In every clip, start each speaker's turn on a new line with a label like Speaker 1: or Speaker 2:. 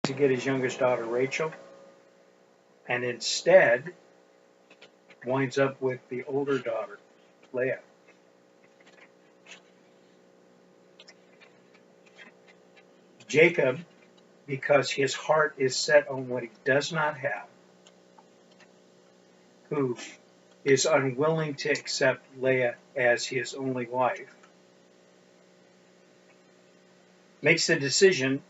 Speaker 1: to get his youngest daughter, Rachel, and instead winds up with the older daughter, Leah. Jacob, because his heart is set on what he does not have, who is unwilling to accept Leah as his only wife, makes the decision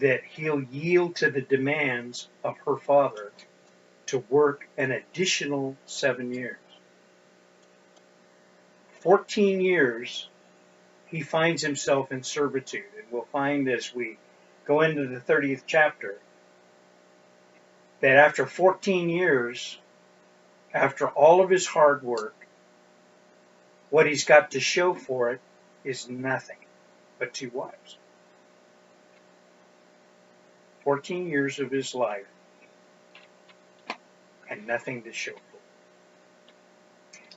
Speaker 1: that he'll yield to the demands of her father to work an additional 7 years. 14 years he finds himself in servitude, and we'll find as we go into the 30th chapter that after 14 years, after all of his hard work, what he's got to show for it is nothing but 2 wives. 14 years of his life and nothing to show for it.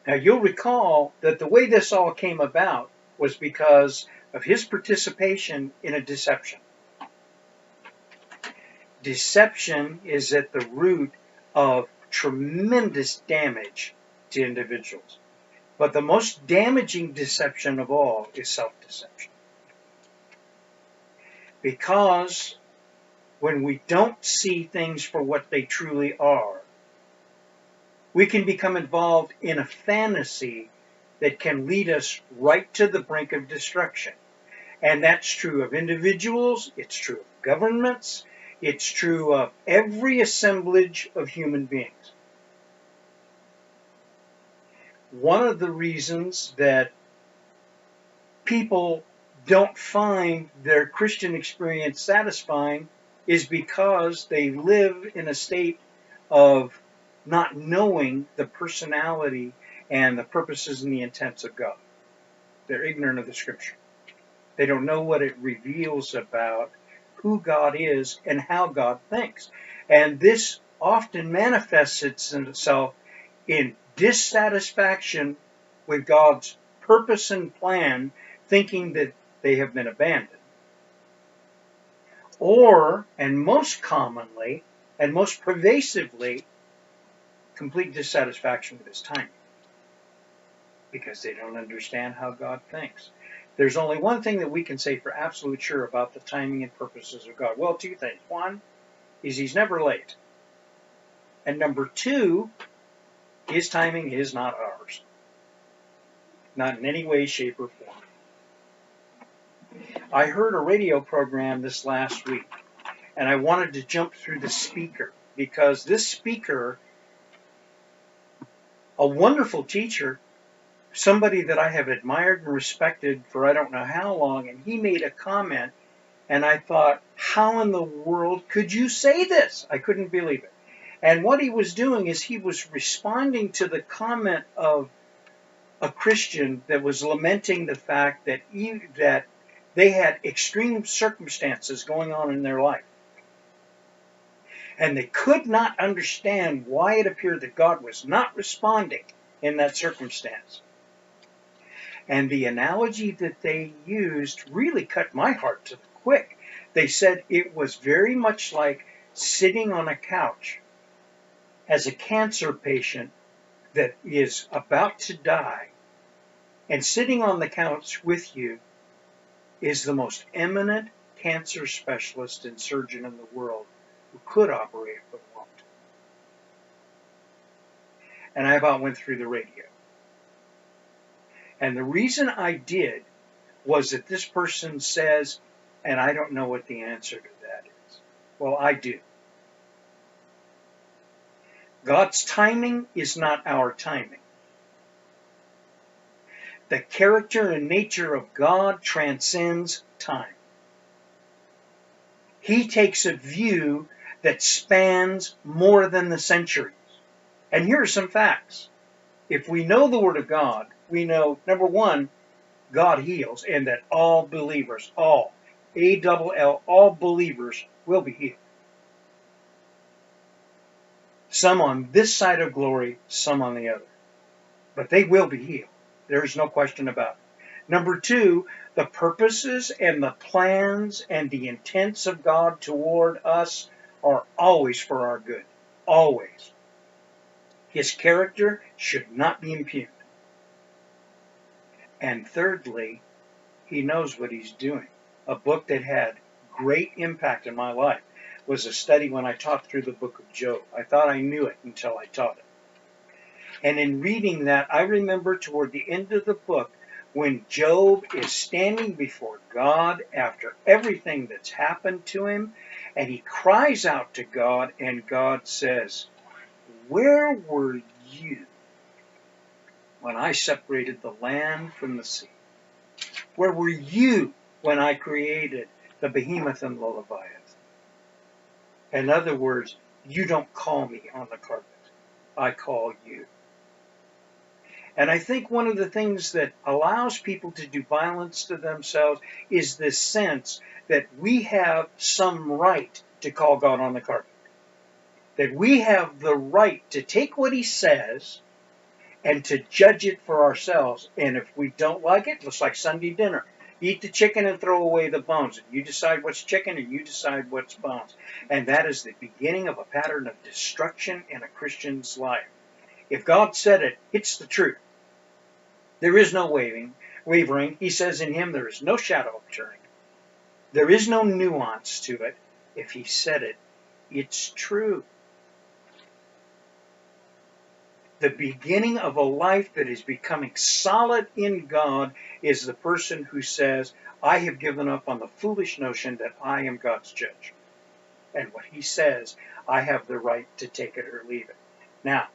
Speaker 1: Now you'll recall that the way this all came about was because of his participation in a deception. Deception is at the root of tremendous damage to individuals. But the most damaging deception of all is self-deception. Because when we don't see things for what they truly are, we can become involved in a fantasy that can lead us right to the brink of destruction. And that's true of individuals, it's true of governments, it's true of every assemblage of human beings. One of the reasons that people don't find their Christian experience satisfying is because they live in a state of not knowing the personality and the purposes and the intents of God. They're ignorant of the Scripture. They don't know what it reveals about who God is and how God thinks. And this often manifests itself in dissatisfaction with God's purpose and plan, thinking that they have been abandoned. Or, and most commonly, and most pervasively, complete dissatisfaction with His timing. Because they don't understand how God thinks. There's only one thing that we can say for absolute sure about the timing and purposes of God. Well, 2 things. One is He's never late. And number 2, His timing is not ours. Not in any way, shape, or form. I heard a radio program this last week, and I wanted to jump through the speaker, because this speaker, a wonderful teacher, somebody that I have admired and respected for I don't know how long, and he made a comment, and I thought, how in the world could you say this? I couldn't believe it. And what he was doing is he was responding to the comment of a Christian that was lamenting the fact that they had extreme circumstances going on in their life. And they could not understand why it appeared that God was not responding in that circumstance. And the analogy that they used really cut my heart to the quick. They said it was very much like sitting on a couch as a cancer patient that is about to die, and sitting on the couch with you is the most eminent cancer specialist and surgeon in the world who could operate but won't. And I about went through the radio. And the reason I did was that this person says, and I don't know what the answer to that is. Well, I do. God's timing is not our timing. The character and nature of God transcends time. He takes a view that spans more than the centuries. And here are some facts. If we know the Word of God, we know, number 1, God heals, and that all believers, all believers will be healed. Some on this side of glory, some on the other. But they will be healed. There is no question about it. Number two, the purposes and the plans and the intents of God toward us are always for our good. Always. His character should not be impugned. And thirdly, he knows what he's doing. A book that had great impact in my life was a study when I taught through the book of Job. I thought I knew it until I taught it. And in reading that, I remember toward the end of the book when Job is standing before God after everything that's happened to him, and he cries out to God, and God says, "Where were you when I separated the land from the sea? Where were you when I created the behemoth and the Leviathan?" In other words, you don't call me on the carpet. I call you. And I think one of the things that allows people to do violence to themselves is this sense that we have some right to call God on the carpet. That we have the right to take what he says and to judge it for ourselves. And if we don't like it, it's like Sunday dinner. Eat the chicken and throw away the bones. You decide what's chicken and you decide what's bones. And that is the beginning of a pattern of destruction in a Christian's life. If God said it, it's the truth. There is no wavering. He says in him there is no shadow of turning. There is no nuance to it. If he said it, it's true. The beginning of a life that is becoming solid in God is the person who says, I have given up on the foolish notion that I am God's judge. And what he says, I have the right to take it or leave it. Now,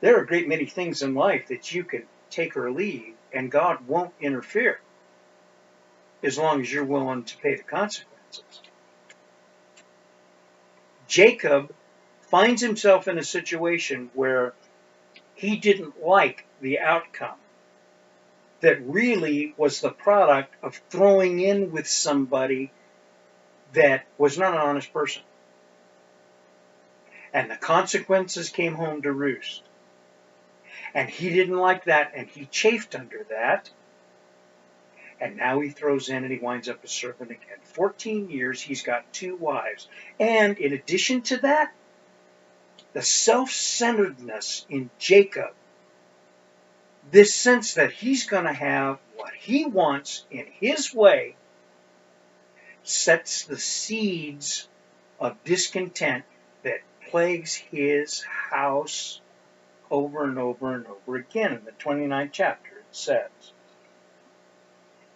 Speaker 1: there are a great many things in life that you can take or leave, and God won't interfere as long as you're willing to pay the consequences. Jacob finds himself in a situation where he didn't like the outcome that really was the product of throwing in with somebody that was not an honest person. And the consequences came home to roost. And he didn't like that, and he chafed under that. And now he throws in and he winds up a servant again. 14 years, he's got 2 wives. And in addition to that, the self-centeredness in Jacob, this sense that he's going to have what he wants in his way, sets the seeds of discontent that plagues his house over and over and over again. In the 29th chapter, it says,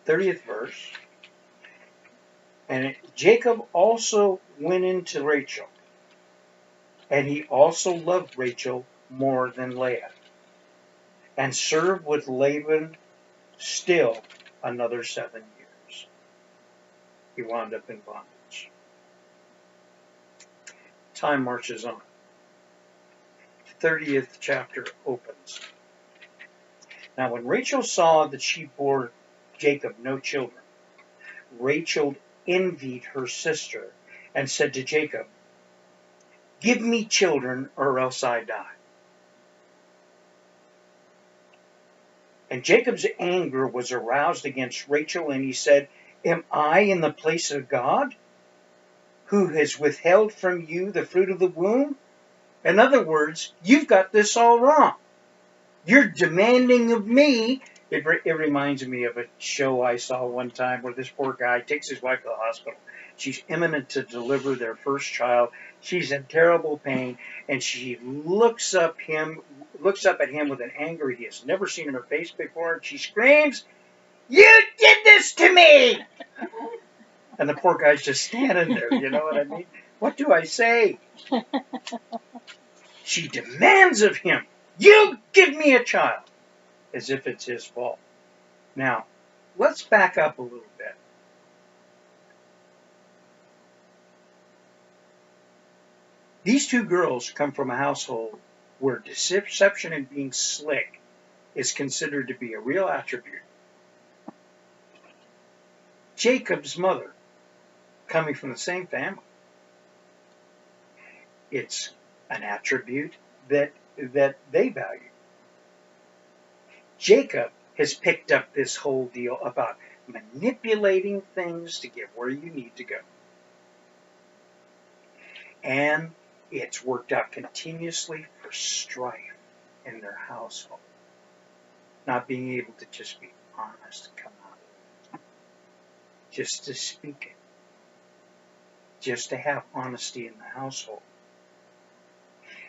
Speaker 1: 30th verse, and Jacob also went into Rachel, and he also loved Rachel more than Leah, and served with Laban still another 7 years. He wound up in bondage. Time marches on. The 30th chapter opens. Now when Rachel saw that she bore Jacob no children, Rachel envied her sister and said to Jacob, "Give me children or else I die." And Jacob's anger was aroused against Rachel, and he said, "Am I in the place of God, who has withheld from you the fruit of the womb?" In other words, you've got this all wrong. You're demanding of me. It reminds me of a show I saw one time where this poor guy takes his wife to the hospital. She's imminent to deliver their first child. She's in terrible pain, and she looks up at him with an anger he has never seen in her face before, and she screams, "You did this to me!" And the poor guy's just standing there, you know what I mean? What do I say? She demands of him, "You give me a child," as if it's his fault. Now, let's back up a little bit. These 2 girls come from a household where deception and being slick is considered to be a real attribute. Jacob's mother, coming from the same family, it's an attribute that they value. Jacob has picked up this whole deal about manipulating things to get where you need to go. And it's worked out continuously for strife in their household. Not being able to just be honest and come out of it. Just to speak it. Just to have honesty in the household.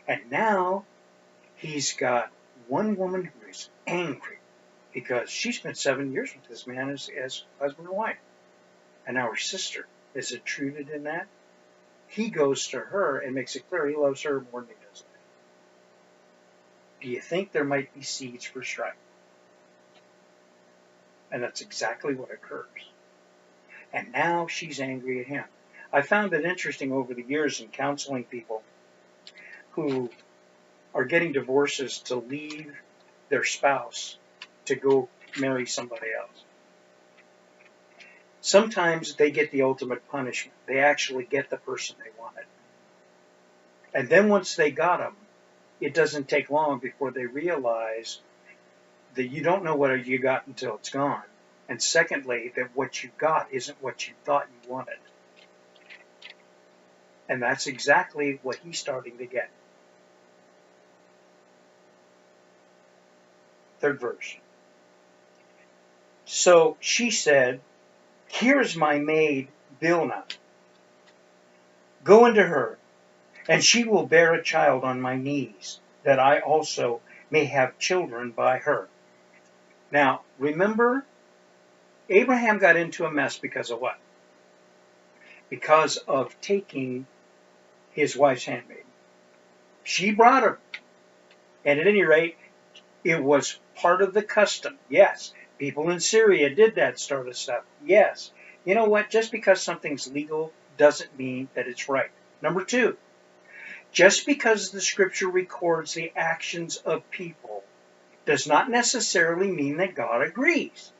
Speaker 1: And now he's got one woman who is angry because she spent 7 years with this man as husband and wife. And now her sister is intruded in that. He goes to her and makes it clear he loves her more than he does me. Do you think there might be seeds for strife? And that's exactly what occurs. And now she's angry at him. I found it interesting over the years in counseling people who are getting divorces to leave their spouse to go marry somebody else. Sometimes they get the ultimate punishment. They actually get the person they wanted. And then once they got them, it doesn't take long before they realize that you don't know what you got until it's gone. And secondly, that what you got isn't what you thought you wanted. And that's exactly what he's starting to get. Third verse. So she said, "Here's my maid Bilhah. Go into her, and she will bear a child on my knees, that I also may have children by her." Now, remember, Abraham got into a mess because of what? Because of taking his wife's handmaid. She brought her. And at any rate, it was part of the custom. Yes, people in Syria did that sort of stuff. Yes. You know what? Just because something's legal doesn't mean that it's right. Number two, just because the scripture records the actions of people does not necessarily mean that God agrees.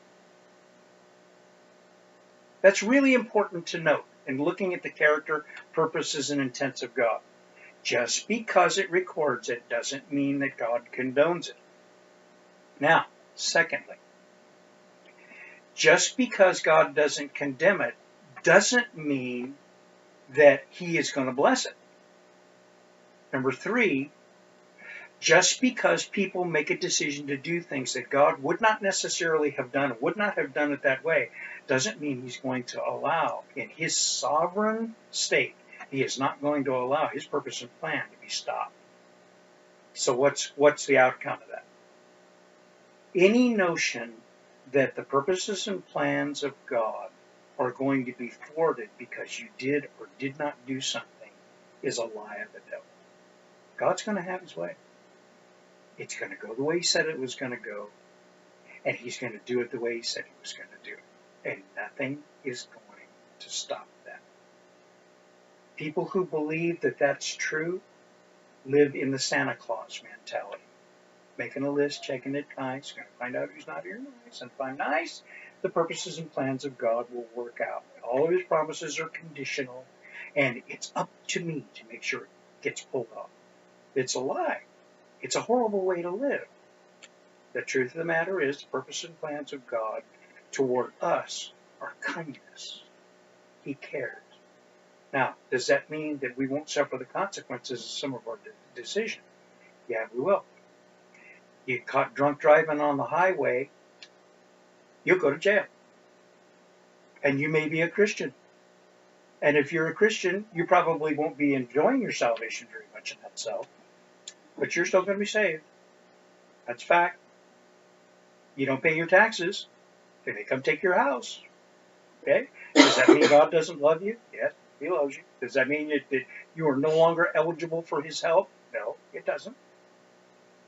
Speaker 1: That's really important to note in looking at the character, purposes, and intents of God. Just because it records it doesn't mean that God condones it. Now, secondly, just because God doesn't condemn it doesn't mean that he is going to bless it. Number three, just because people make a decision to do things that God would not necessarily have done, would not have done it that way, doesn't mean he's going to allow, in his sovereign state, he is not going to allow his purpose and plan to be stopped. So what's the outcome of that? Any notion that the purposes and plans of God are going to be thwarted because you did or did not do something is a lie of the devil. God's going to have his way. It's going to go the way he said it was going to go, and he's going to do it the way he said he was going to do it. And nothing is going to stop that. People who believe that that's true live in the Santa Claus mentality. Making a list, checking it nice, going to find out who's not here nice, and if I'm nice, the purposes and plans of God will work out. All of his promises are conditional, and it's up to me to make sure it gets pulled off. It's a lie. It's a horrible way to live. The truth of the matter is the purposes and plans of God toward us are kindness. He cares. Now, does that mean that we won't suffer the consequences of some of our decisions? Yeah, we will. You get caught drunk driving on the highway, you'll go to jail. And you may be a Christian. And if you're a Christian, you probably won't be enjoying your salvation very much in that self. But you're still going to be saved. That's a fact. You don't pay your taxes. They may come take your house. Okay? Does that mean God doesn't love you? Yes, he loves you. Does that mean that you are no longer eligible for his help? No, it doesn't.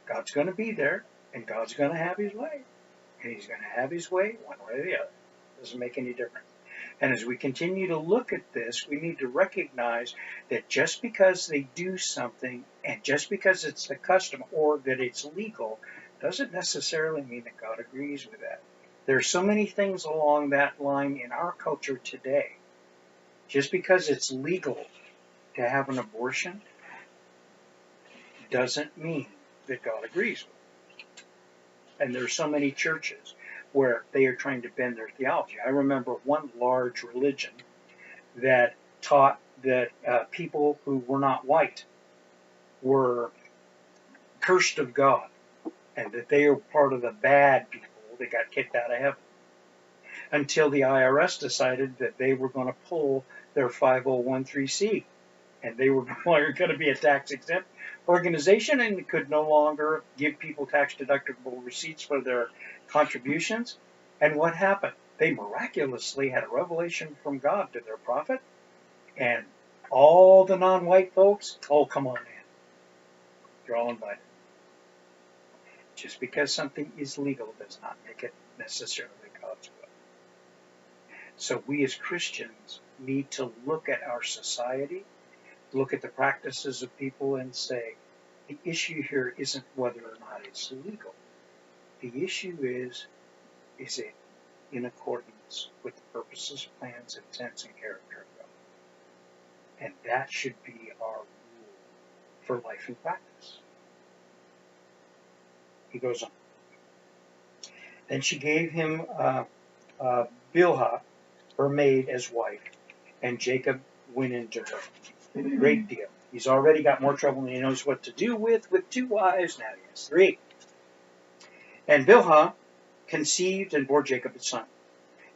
Speaker 1: God's going to be there, and God's going to have his way. And he's going to have his way one way or the other. It doesn't make any difference. And as we continue to look at this, we need to recognize that just because they do something, and just because it's the custom or that it's legal, doesn't necessarily mean that God agrees with that. There are so many things along that line in our culture today. Just because it's legal to have an abortion doesn't mean that God agrees with it. And there's so many churches where they are trying to bend their theology. I remember one large religion that taught that people who were not white were cursed of God, and that they were part of the bad people that got kicked out of heaven. Until the IRS decided that they were going to pull their 5013C, and they were no longer going to be a tax-exempt organization and could no longer give people tax-deductible receipts for their contributions. And what happened? They miraculously had a revelation from God to their prophet, and all the non-white folks, oh, come on in. You're all invited. Just because something is legal does not make it necessarily God's will. So we as Christians need to look at our society, look at the practices of people, and say, the issue here isn't whether or not it's legal. The issue is it in accordance with the purposes, plans, intents, and character of God? And that should be our rule for life and practice. He goes on. Then she gave him Bilhah, her maid, as wife, and Jacob went into her. Great deal. He's already got more trouble than he knows what to do with 2 wives. Now he has 3. And Bilhah conceived and bore Jacob a son.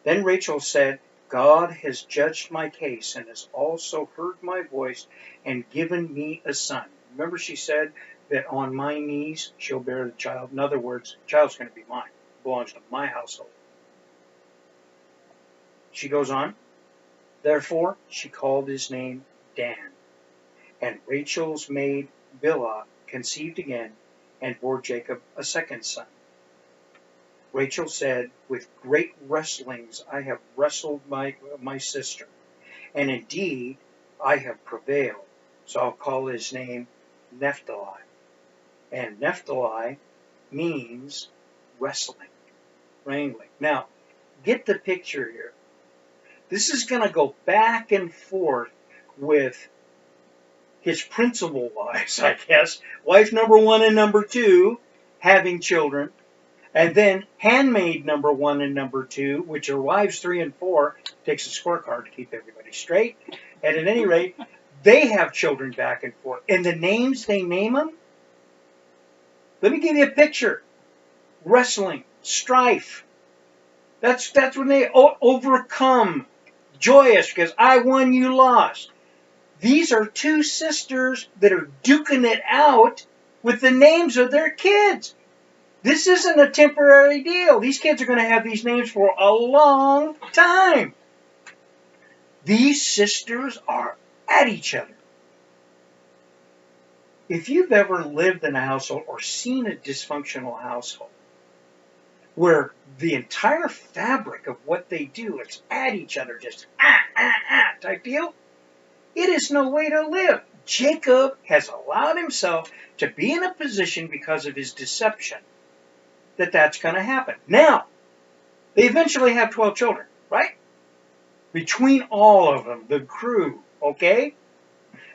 Speaker 1: Then Rachel said, God has judged my case and has also heard my voice and given me a son. Remember, she said that on my knees she'll bear the child. In other words, the child's going to be mine. It belongs to my household. She goes on. Therefore, she called his name Dan. And Rachel's maid Bilhah conceived again and bore Jacob a second son. Rachel said, with great wrestlings I have wrestled my sister, and indeed I have prevailed. So I'll call his name Naphtali. And Naphtali means wrestling, wrangling. Now, get the picture here. This is going to go back and forth with his principal wives, I guess. Wife number 1 and number 2 having children. And then handmaid number 1 and number 2, which are wives 3 and 4, takes a scorecard to keep everybody straight. And at any rate, they have children back and forth. And the names they name them, let me give you a picture. Wrestling, strife. That's when they overcome. Joyous, because I won, you lost. These are 2 sisters that are duking it out with the names of their kids. This isn't a temporary deal. These kids are going to have these names for a long time. These sisters are at each other. If you've ever lived in a household or seen a dysfunctional household where the entire fabric of what they do is at each other, just type deal, it is no way to live. Jacob has allowed himself to be in a position because of his deception that's going to happen. Now, they eventually have 12 children, right? Between all of them, the crew, okay?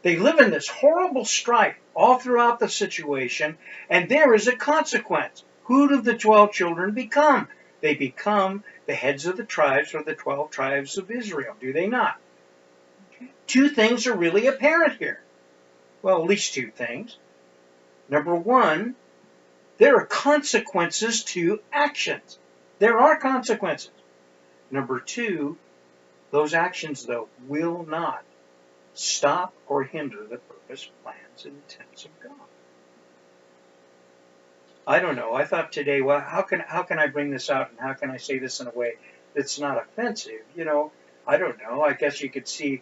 Speaker 1: They live in this horrible strife all throughout the situation, and there is a consequence. Who do the 12 children become? They become the heads of the tribes, or the 12 tribes of Israel, do they not? 2 things are really apparent here. Well, at least 2 things. Number 1, there are consequences to actions. There are consequences. Number 2, those actions, though, will not stop or hinder the purpose, plans, and intents of God. I don't know. I thought today, well, how can I bring this out, and how can I say this in a way that's not offensive? You know, I don't know. I guess you could see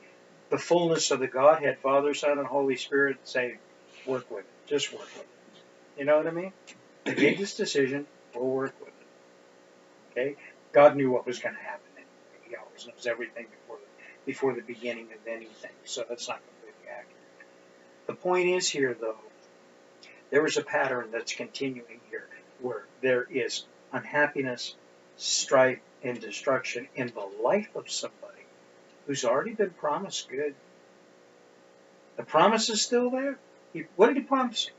Speaker 1: the fullness of the Godhead, Father, Son, and Holy Spirit, and say, work with it. Just work with it. You know what I mean? They made this decision. We'll work with it. Okay? God knew what was going to happen. He always knows everything before the beginning of anything. So that's not completely accurate. The point is here, though, there is a pattern that's continuing here where there is unhappiness, strife, and destruction in the life of somebody who's already been promised good. The promise is still there. What did he promise him?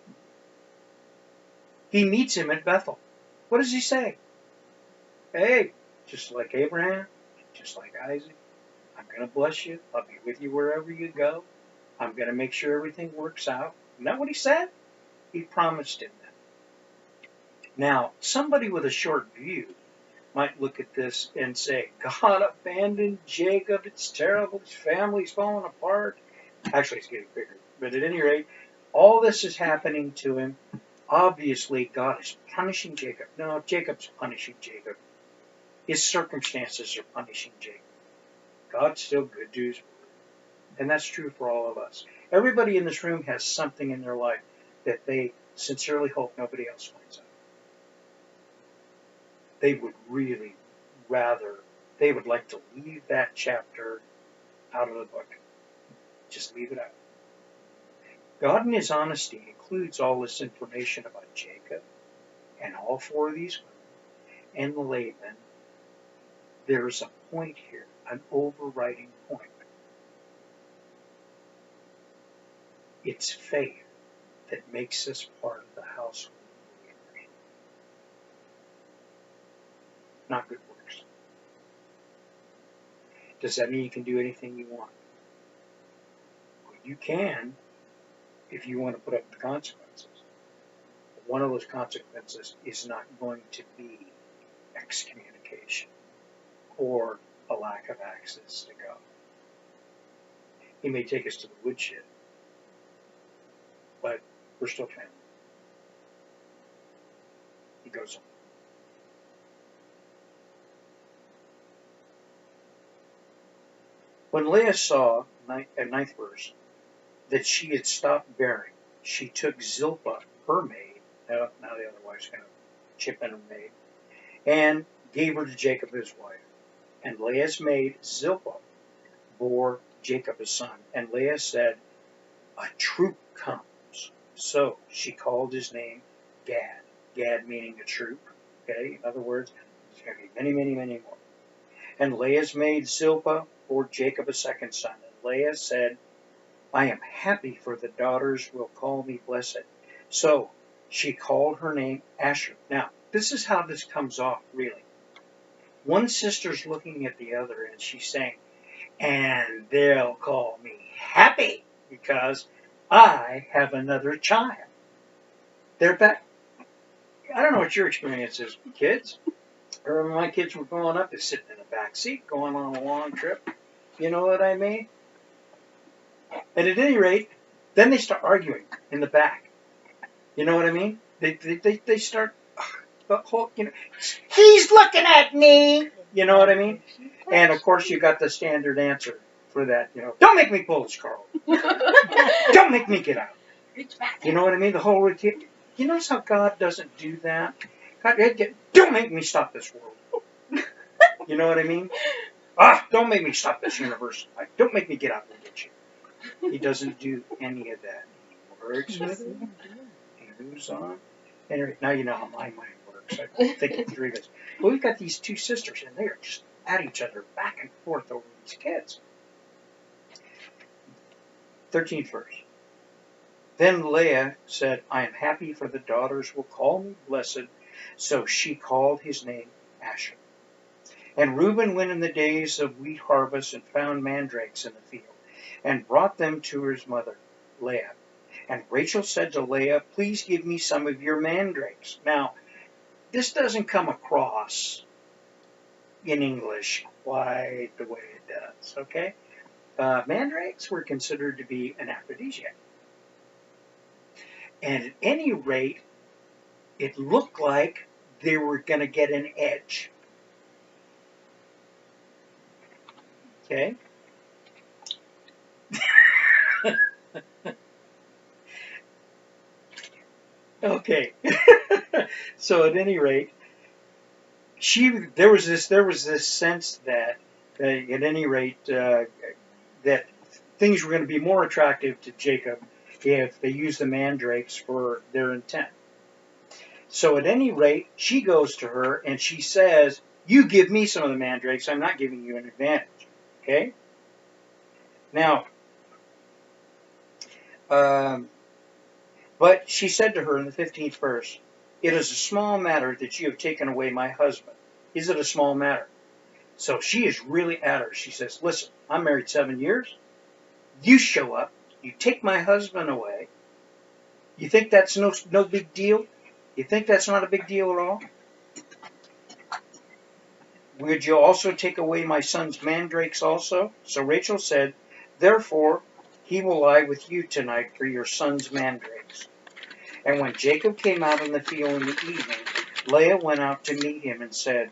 Speaker 1: He meets him at Bethel. What does he say? Hey, just like Abraham, just like Isaac, I'm going to bless you. I'll be with you wherever you go. I'm going to make sure everything works out. Isn't that what he said? He promised him that. Now, somebody with a short view might look at this and say, God abandoned Jacob. It's terrible. His family's falling apart. Actually, it's getting bigger. But at any rate, all this is happening to him. Obviously, God is punishing Jacob. No, Jacob's punishing Jacob. His circumstances are punishing Jacob. God's still good to his word. And that's true for all of us. Everybody in this room has something in their life that they sincerely hope nobody else finds out. They would really they would like to leave that chapter out of the book. Just leave it out. God in his honesty includes all this information about Jacob and all four of these women and Laban. There's a point here, an overriding point. It's faith that makes us part of the household of believers, not good works. Does that mean you can do anything you want? Well, you can if you want to put up with the consequences. One of those consequences is not going to be excommunication or a lack of access to God. He may take us to the woodshed, but we're still family. He goes on. When Leah saw, ninth verse, that she had stopped bearing, she took Zilpah, her maid, now the other wife's going to chip in her maid, and gave her to Jacob his wife. And Leah's maid, Zilpah, bore Jacob a son. And Leah said, a troop comes. So she called his name Gad. Gad meaning a troop. Okay, in other words, there's going to be many, many, many more. And Leah's maid Zilpah bore Jacob a second son. And Leah said, I am happy, for the daughters will call me blessed. So she called her name Asher. Now, this is how this comes off, really. One sister's looking at the other, and she's saying, and they'll call me happy because I have another child. They're back. I don't know what your experience is, kids. I remember my kids were growing up, they're sitting in the back seat, going on a long trip. You know what I mean? And at any rate, then they start arguing in the back. You know what I mean? They start, the whole, he's looking at me. You know what I mean? And of course, you got the standard answer for that. Don't make me pull this, Carl. Don't make me get out. You know what I mean? The whole routine. You notice how God doesn't do that? God, don't make me stop this world. You know what I mean? Don't make me stop this universe. Don't make me get out and get you. He doesn't do any of that. He works with it. He moves on. Anyway, now you know how my mind works. I think it through this. Well, we've got these two sisters, and they are just at each other back and forth over these kids. 13th verse. Then Leah said, I am happy, for the daughters will call me blessed. So she called his name Asher. And Reuben went in the days of wheat harvest and found mandrakes in the field, and brought them to his mother, Leah. And Rachel said to Leah, please give me some of your mandrakes. Now, this doesn't come across in English quite the way it does, okay? Mandrakes were considered to be an aphrodisiac. And at any rate, it looked like they were going to get an edge. Okay? Okay. So at any rate, there was this sense that at any rate that things were going to be more attractive to Jacob if they used the mandrakes for their intent. So at any rate, she goes to her and she says, you give me some of the mandrakes, I'm not giving you an advantage. Okay? Now, but she said to her in the 15th verse, It is a small matter that you have taken away my husband. Is it a small matter? So she is really at her. She says, listen, I'm married 7 years. You show up. You take my husband away. You think that's no big deal? You think that's not a big deal at all? Would you also take away my son's mandrakes also? So Rachel said, therefore he will lie with you tonight for your son's mandrakes. And when Jacob came out in the field in the evening, Leah went out to meet him and said,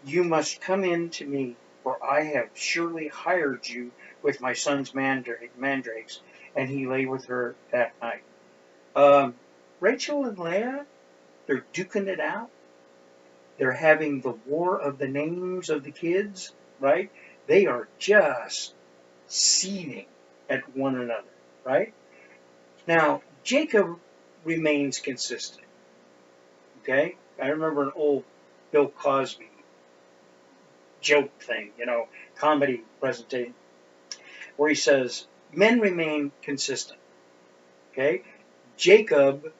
Speaker 1: you must come in to me, for I have surely hired you with my son's mandrakes. And he lay with her that night. Rachel and Leah, they're duking it out. They're having the war of the names of the kids, right? They are just seething at one another, right? Now, Jacob remains consistent, okay? I remember an old Bill Cosby joke thing, comedy presentation, where he says, men remain consistent, okay? Jacob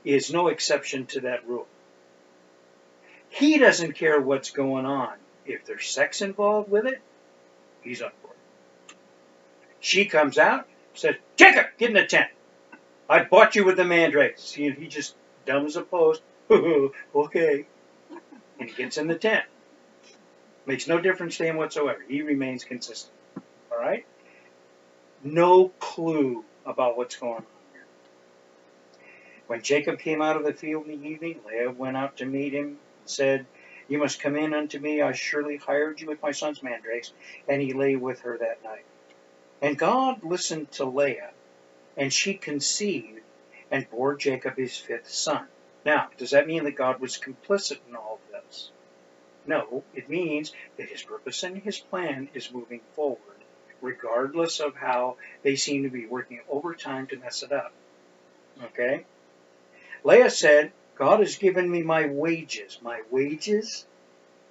Speaker 1: is no exception to that rule. He doesn't care what's going on. If there's sex involved with it, he's on board. She comes out, says, Jacob, get in the tent. I bought you with the mandrakes. He just dumb as a post. Okay. And he gets in the tent. Makes no difference to him whatsoever. He remains consistent. All right? No clue about what's going on here. When Jacob came out of the field in the evening, Leah went out to meet him and said, you must come in unto me. I surely hired you with my son's mandrakes. And he lay with her that night. And God listened to Leah, and she conceived and bore Jacob his 5th son. Now, does that mean that God was complicit in all of this? No, it means that his purpose and his plan is moving forward, regardless of how they seem to be working overtime to mess it up. Okay? Leah said, God has given me my wages. My wages?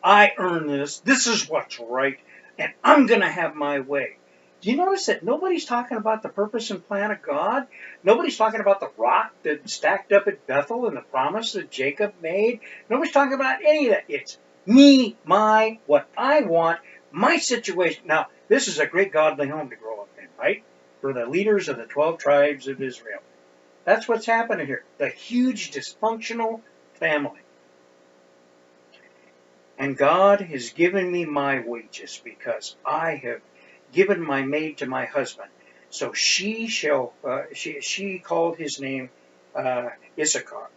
Speaker 1: I earn this. This is what's right. And I'm going to have my way. Do you notice that nobody's talking about the purpose and plan of God? Nobody's talking about the rock that stacked up at Bethel and the promise that Jacob made. Nobody's talking about any of that. It's me, what I want, my situation. Now, this is a great godly home to grow up in, right? For the leaders of the 12 tribes of Israel. That's what's happening here. The huge dysfunctional family. And God has given me my wages because I have given my maid to my husband. So she called his name Issachar.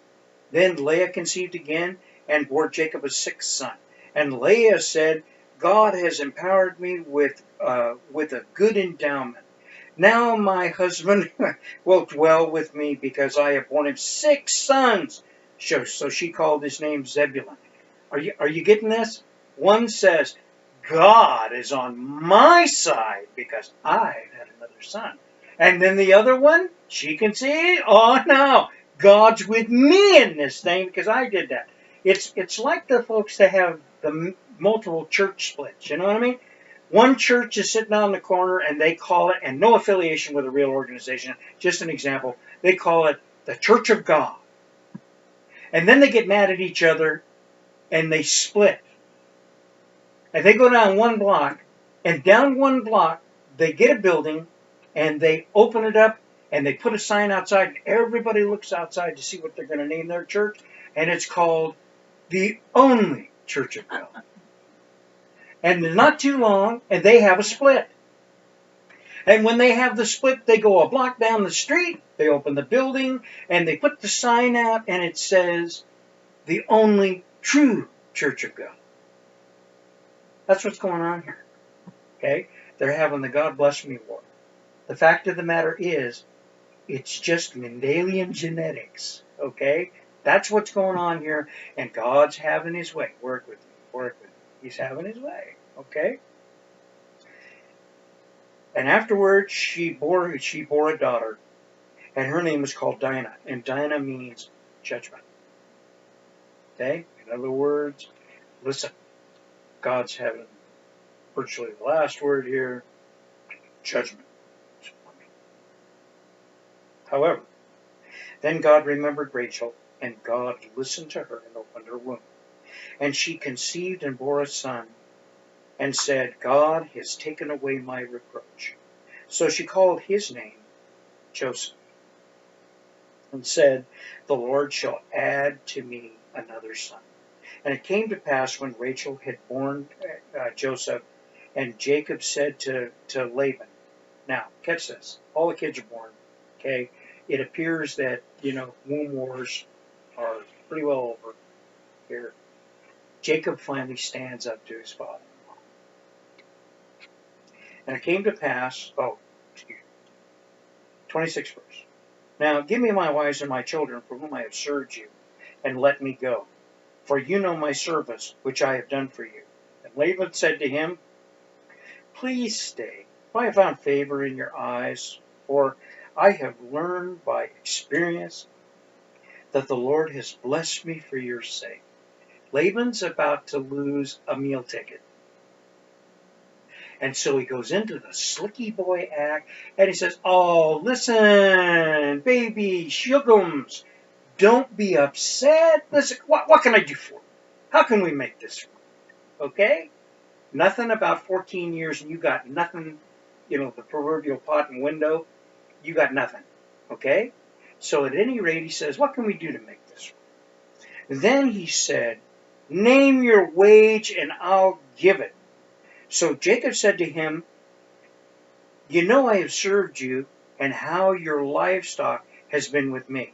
Speaker 1: Then Leah conceived again and bore Jacob a 6th son. And Leah said, God has empowered me with a good endowment. Now my husband will dwell with me because I have borne him 6 sons. So she called his name Zebulun. Are you getting this? One says, God is on my side because I've had another son. And then the other one, she can see, oh no, God's with me in this thing because I did that. It's like the folks that have the multiple church splits, you know what I mean? One church is sitting on the corner and they call it, and no affiliation with a real organization, just an example, they call it the Church of God. And then they get mad at each other and they split. And they go down one block, and down one block, they get a building, and they open it up, and they put a sign outside, and everybody looks outside to see what they're going to name their church, and it's called the Only Church of God. And not too long, and they have a split. And when they have the split, they go a block down the street, they open the building, and they put the sign out, and it says, the Only True Church of God. That's what's going on here. Okay? They're having the God bless me war. The fact of the matter is, it's just Mendelian genetics. Okay? That's what's going on here, and God's having his way. Work with me. Work with me. He's having his way. Okay? And afterwards, she bore a daughter, and her name was called Dinah, and Dinah means judgment. Okay? In other words, listen. God's having virtually the last word here, judgment. However, then God remembered Rachel, And God listened to her and opened her womb. And she conceived and bore a son, and said, God has taken away my reproach. So she called his name Joseph, and said, the Lord shall add to me another son. And it came to pass when Rachel had borne Joseph, and Jacob said to Laban, now, catch this, all the kids are born, okay? It appears that, womb wars are pretty well over here. Jacob finally stands up to his father. And it came to pass, 26th verse. Now give me my wives and my children for whom I have served you, and let me go. For you know my service, which I have done for you. And Laban said to him, please stay, if I have found favor in your eyes, for I have learned by experience that the Lord has blessed me for your sake. Laban's about to lose a meal ticket. And so he goes into the slicky boy act, and he says, oh, listen, baby shugums, don't be upset. Listen, what can I do for you? How can we make this work? Okay? Nothing about 14 years and you got nothing, the proverbial pot and window, you got nothing. Okay? So at any rate, he says, what can we do to make this work? Then he said, name your wage and I'll give it. So Jacob said to him, you know I have served you, and how your livestock has been with me.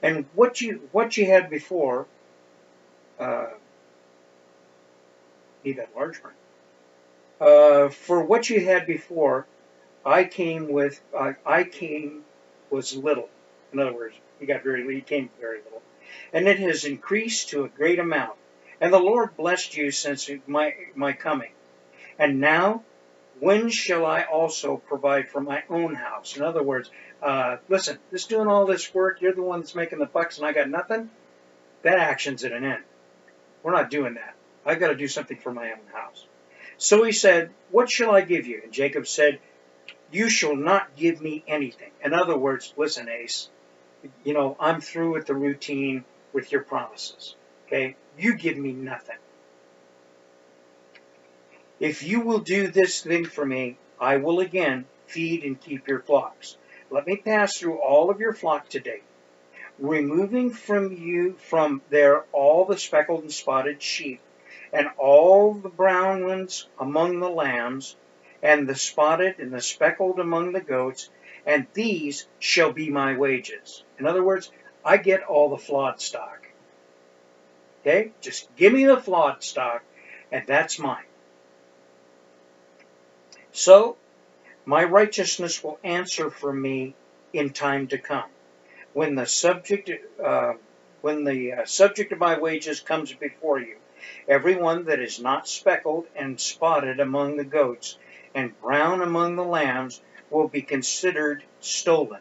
Speaker 1: And what you had before, need that large print. For what you had before, I came was little. In other words, he came very little, and it has increased to a great amount. And the Lord blessed you since my coming. And now, when shall I also provide for my own house? In other words, listen, just doing all this work, you're the one that's making the bucks and I got nothing? That action's at an end. We're not doing that. I've got to do something for my own house. So he said, what shall I give you? And Jacob said, you shall not give me anything. In other words, listen, Ace, I'm through with the routine with your promises. Okay? You give me nothing. If you will do this thing for me, I will again feed and keep your flocks. Let me pass through all of your flock today, removing from there all the speckled and spotted sheep, and all the brown ones among the lambs, and the spotted and the speckled among the goats, and these shall be my wages. In other words, I get all the flawed stock. Okay? Just give me the flawed stock, and that's mine. So, my righteousness will answer for me in time to come. When the subject of my wages comes before you, everyone that is not speckled and spotted among the goats and brown among the lambs will be considered stolen,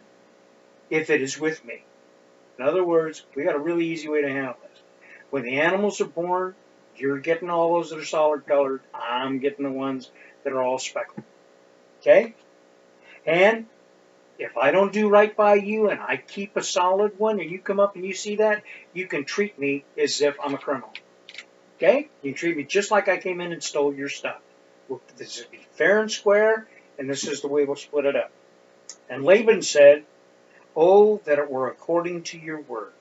Speaker 1: if it is with me. In other words, we got a really easy way to handle this. When the animals are born, you're getting all those that are solid colored. I'm getting the ones that are all speckled. Okay? And if I don't do right by you and I keep a solid one and you come up and you see that, you can treat me as if I'm a criminal. Okay? You can treat me just like I came in and stole your stuff. This is be fair and square, and this is the way we'll split it up. And Laban said, oh, that it were according to your word.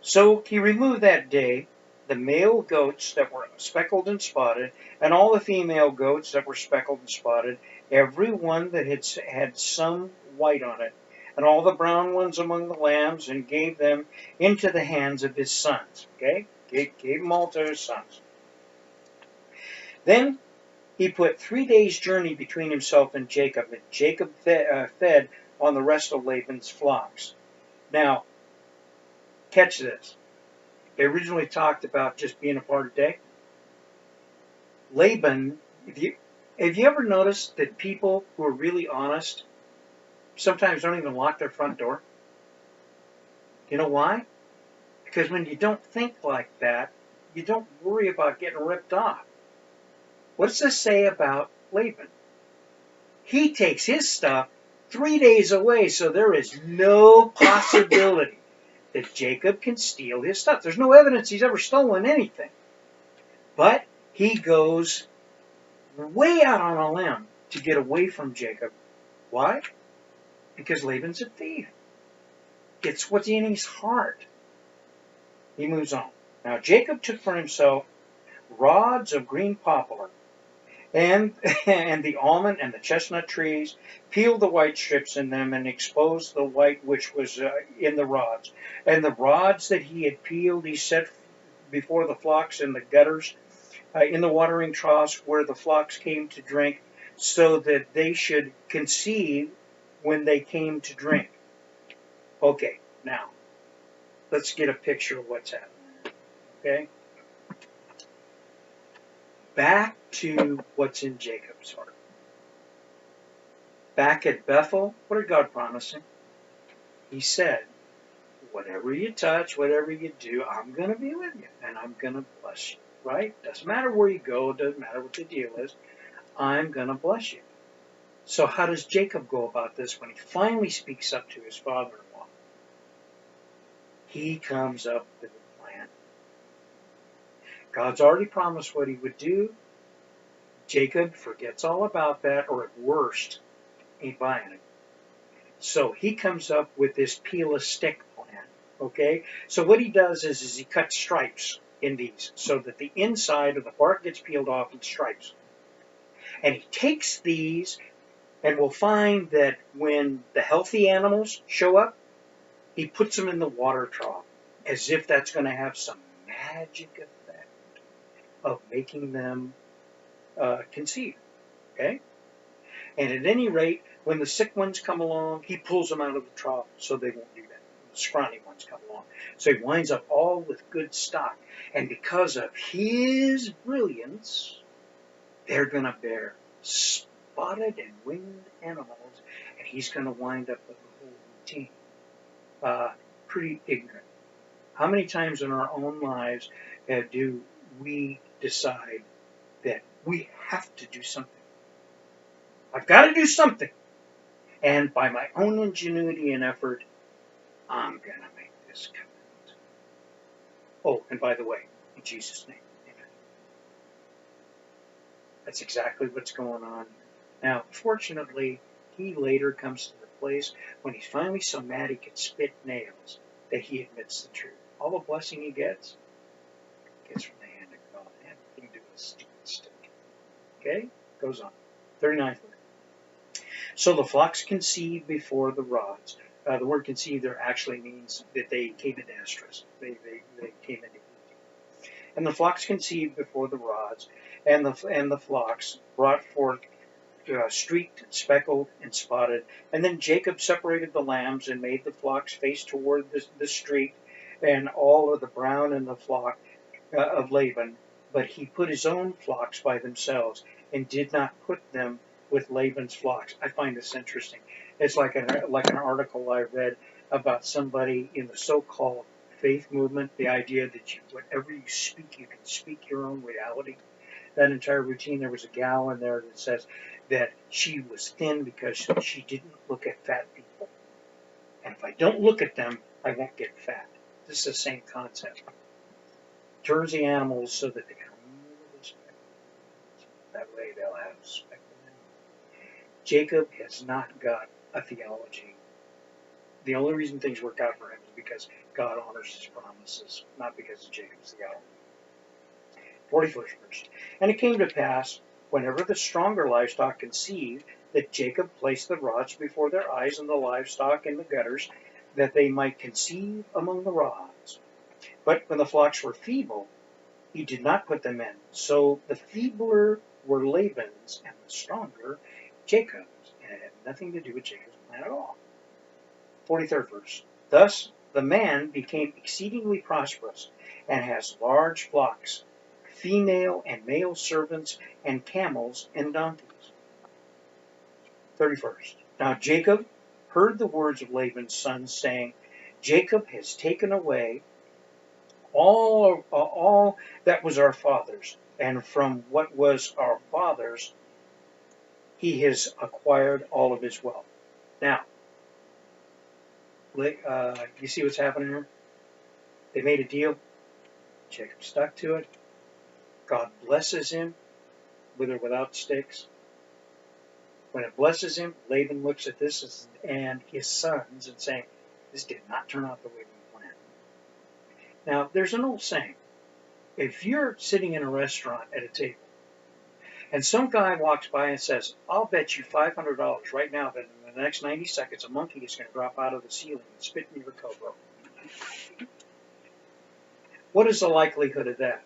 Speaker 1: So he removed that day the male goats that were speckled and spotted, and all the female goats that were speckled and spotted, every one that had some white on it, and all the brown ones among the lambs, and gave them into the hands of his sons. Okay? Gave them all to his sons. Then he put 3 days' journey between himself and Jacob, and Jacob fed on the rest of Laban's flocks. Now, catch this. They originally talked about just being apart a day. Laban, have you ever noticed that people who are really honest sometimes don't even lock their front door? You know why? Because when you don't think like that, you don't worry about getting ripped off. What does this say about Laban? He takes his stuff 3 days away, so there is no possibility that Jacob can steal his stuff. There's no evidence he's ever stolen anything. But he goes way out on a limb to get away from Jacob. Why? Because Laban's a thief. It's what's in his heart. He moves on. Now Jacob took for himself rods of green poplar and the almond and the chestnut trees, peeled the white strips in them, and exposed the white which was in the rods. And the rods that he had peeled he set before the flocks in the gutters, in the watering troughs where the flocks came to drink, so that they should conceive when they came to drink. Okay, now, let's get a picture of what's happening. Okay? Back to what's in Jacob's heart. Back at Bethel, what did God promise him? He said, whatever you touch, whatever you do, I'm going to be with you, and I'm going to bless you. Right? Doesn't matter where you go, doesn't matter what the deal is, I'm going to bless you. So how does Jacob go about this when he finally speaks up to his father-in-law? He comes up with a plan. God's already promised what he would do. Jacob forgets all about that, or at worst, ain't buying it. So he comes up with this peel a stick plan. Okay? So what he does is he cuts stripes in these so that the inside of the bark gets peeled off in stripes. And he takes these, and we'll find that when the healthy animals show up, he puts them in the water trough, as if that's going to have some magic effect of making them conceive. Okay? And at any rate, when the sick ones come along, he pulls them out of the trough so they won't do that. The scrawny ones come along. So he winds up all with good stock. And because of his brilliance, they're going to bear spotted and winged animals, and he's going to wind up with the whole routine. Pretty ignorant. How many times in our own lives do we decide that we have to do something? I've got to do something. And by my own ingenuity and effort, I'm going to make this covenant. Oh, and by the way, in Jesus' name, amen. That's exactly what's going on. Now, fortunately, he later comes to the place when he's finally so mad he can spit nails that he admits the truth. All the blessing he gets from the hand of God. And he can do a stupid stick. Okay? Goes on. 39th verse. So the flocks conceived before the rods. The word conceived there actually means that they came into estrus. They came into heat. And the flocks conceived before the rods, and the flocks brought forth streaked, speckled, and spotted. And then Jacob separated the lambs and made the flocks face toward the streaked, and all of the brown in the flock of Laban. But he put his own flocks by themselves and did not put them with Laban's flocks. I find this interesting. It's like an article I read about somebody in the so-called faith movement, the idea that whatever you speak, you can speak your own reality. That entire routine, there was a gal in there that says that she was thin because she didn't look at fat people. And if I don't look at them, I won't get fat. This is the same concept. Turns the animals so that they can remove the speck. That way they'll have speck. Jacob has not got a theology. The only reason things work out for him is because God honors his promises, not because of Jacob's theology. 41st verse. And it came to pass, whenever the stronger livestock conceived, that Jacob placed the rods before their eyes and the livestock in the gutters, that they might conceive among the rods. But when the flocks were feeble, he did not put them in. So the feebler were Laban's, and the stronger Jacob's. And it had nothing to do with Jacob's plan at all. 43rd verse. Thus the man became exceedingly prosperous, and has large flocks, female and male servants, and camels and donkeys. 31st. Now Jacob heard the words of Laban's sons, saying, Jacob has taken away all that was our father's, and from what was our father's he has acquired all of his wealth. Now, you see what's happening here? They made a deal. Jacob stuck to it. God blesses him with or without sticks. When it blesses him, Laban looks at this and his sons and saying, this did not turn out the way we planned. Now, there's an old saying. If you're sitting in a restaurant at a table and some guy walks by and says, I'll bet you $500 right now that in the next 90 seconds a monkey is going to drop out of the ceiling and spit in your cocoa. What is the likelihood of that?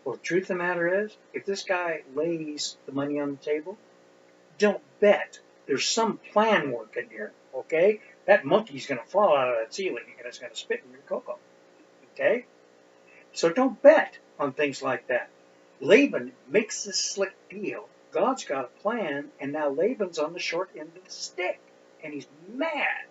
Speaker 1: Well, the truth of the matter is, if this guy lays the money on the table, don't bet. There's some plan working here, okay? That monkey's going to fall out of that ceiling and it's going to spit in your cocoa, okay? So don't bet on things like that. Laban makes this slick deal. God's got a plan, and now Laban's on the short end of the stick, and he's mad.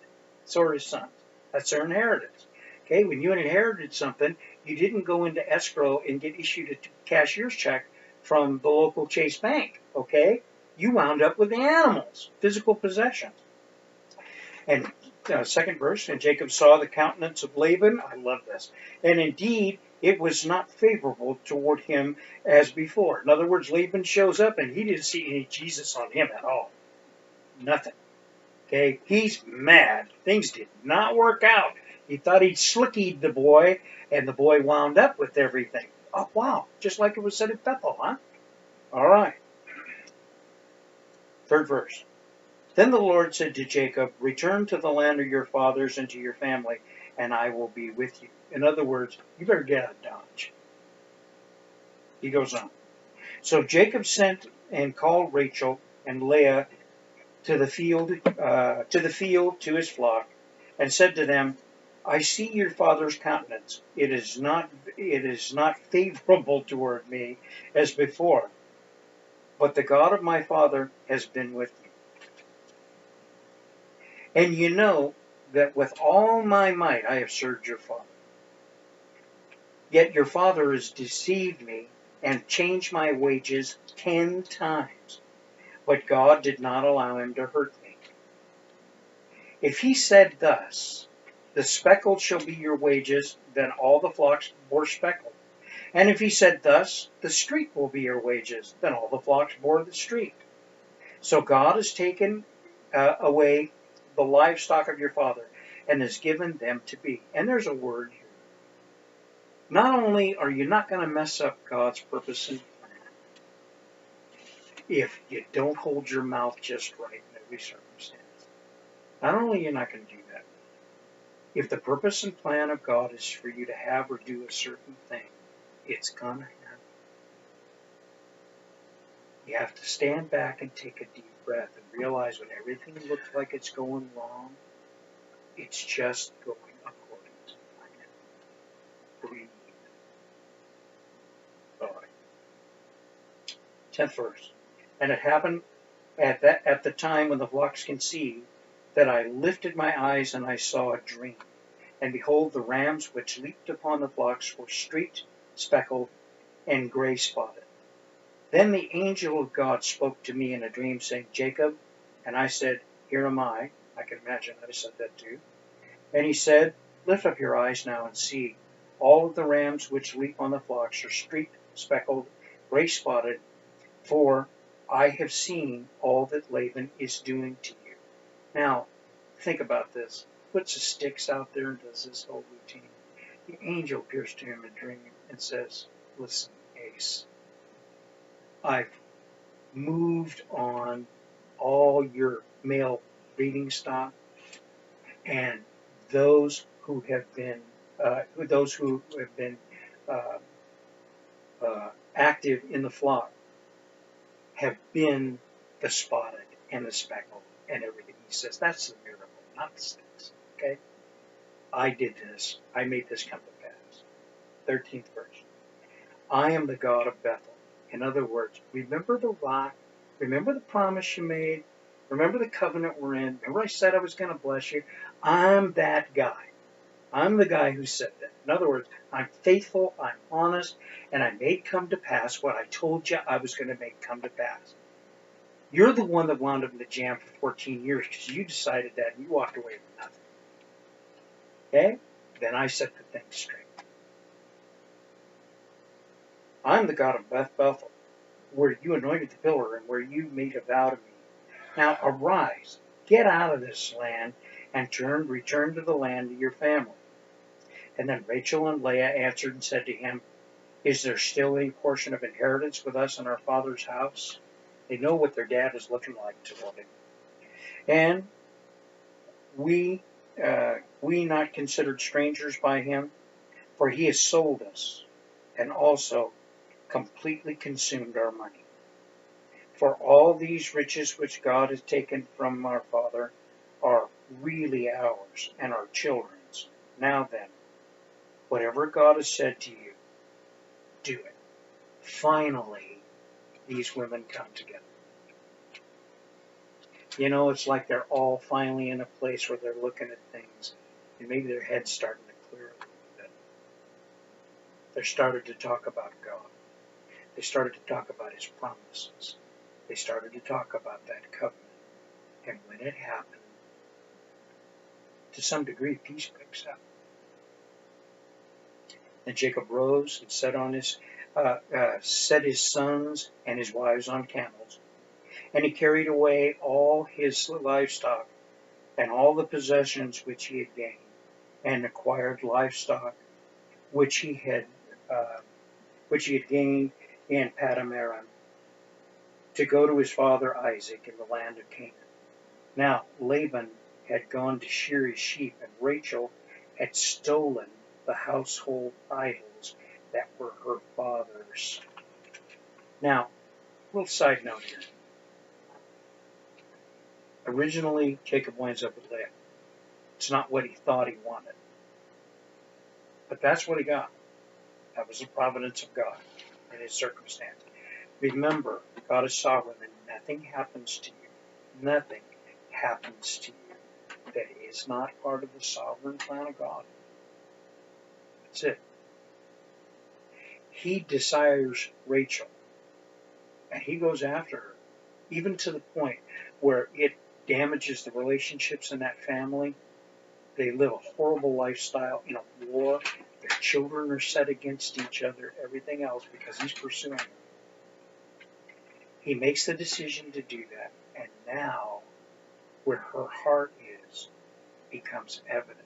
Speaker 1: So are his sons. That's their inheritance. Okay, when you inherited something, you didn't go into escrow and get issued a cashier's check from the local Chase Bank, okay? You wound up with the animals, physical possessions. And second verse, and Jacob saw the countenance of Laban. I love this. And indeed, it was not favorable toward him as before. In other words, Laban shows up and he didn't see any Jesus on him at all. Nothing. Okay, he's mad. Things did not work out. He thought he'd slickied the boy, and the boy wound up with everything. Oh, wow. Just like it was said at Bethel, huh? All right. Third verse. Then the Lord said to Jacob, return to the land of your fathers and to your family, and I will be with you. In other words, you better get out of Dodge. He goes on. So Jacob sent and called Rachel and Leah to the field to his flock, and said to them, I see your father's countenance. It is not favorable toward me as before, but the God of my father has been with me. And you know that with all my might I have served your father. Yet your father has deceived me and changed my wages 10 times. But God did not allow him to hurt me. If he said thus, the speckled shall be your wages, then all the flocks bore speckled. And if he said thus, the streak will be your wages, then all the flocks bore the streak. So God has taken away the livestock of your father and has given them to be. And there's a word here. Not only are you not going to mess up God's purpose and plan, if you don't hold your mouth just right in every circumstance. Not only are you not going to do that, if the purpose and plan of God is for you to have or do a certain thing, it's going to happen. You have to stand back and take a deep breath and realize when everything looks like it's going wrong, it's just going according to plan. Breathe. All right. 10th verse. And it happened at the time when the flocks conceived, that I lifted my eyes and I saw a dream. And behold, the rams which leaped upon the flocks were streaked, speckled, and gray spotted. Then the angel of God spoke to me in a dream, saying, Jacob. And I said, here am I. I can imagine I said that too. And he said, lift up your eyes now and see. All of the rams which leap on the flocks are streaked, speckled, gray spotted, for I have seen all that Laban is doing to you. Now, think about this. Puts the sticks out there and does this whole routine. The angel appears to him in a dream and says, listen, Ace, I've moved on all your male breeding stock, and those who have been active in the flock have been the spotted and the speckled and everything. He says that's the miracle, not the sticks. Okay? I did this. I made this come to pass. 13th verse. I am the God of Bethel. In other words, remember the rock. Remember the promise you made. Remember the covenant we're in. Remember I said I was going to bless you. I'm that guy. I'm the guy who said that. In other words, I'm faithful, I'm honest, and I made come to pass what I told you I was going to make come to pass. You're the one that wound up in the jam for 14 years because you decided that and you walked away with nothing. Okay? Then I set the thing straight. I'm the God of Bethel, where you anointed the pillar and where you made a vow to me. Now arise, get out of this land, and return to the land of your family. And then Rachel and Leah answered and said to him, is there still any portion of inheritance with us in our father's house? They know what their dad is looking like toward him. And we not considered strangers by him, for he has sold us, and also completely consumed our money. For all these riches which God has taken from our father are really ours and our children's. Now then, whatever God has said to you, do it. Finally, these women come together. You know, it's like they're all finally in a place where they're looking at things, and maybe their head's starting to clear a little bit. They started to talk about God. They started to talk about His promises. They started to talk about that covenant. And when it happened, to some degree, peace breaks out. And Jacob rose and set his sons and his wives on camels, and he carried away all his livestock and all the possessions which he had gained, and acquired livestock which he had gained in Paddan-aram, to go to his father Isaac in the land of Canaan. Now Laban had gone to shear his sheep, and Rachel had stolen the household idols that were her father's. Now, a little side note here. Originally, Jacob winds up with Leah. It's not what he thought he wanted. But that's what he got. That was the providence of God in his circumstance. Remember, God is sovereign and nothing happens to you. Nothing happens to you that is not part of the sovereign plan of God. That's it. He desires Rachel, and he goes after her, even to the point where it damages the relationships in that family. They live a horrible lifestyle in a war. Their children are set against each other, everything else, because he's pursuing her. He makes the decision to do that, and now, where her heart is, becomes evident.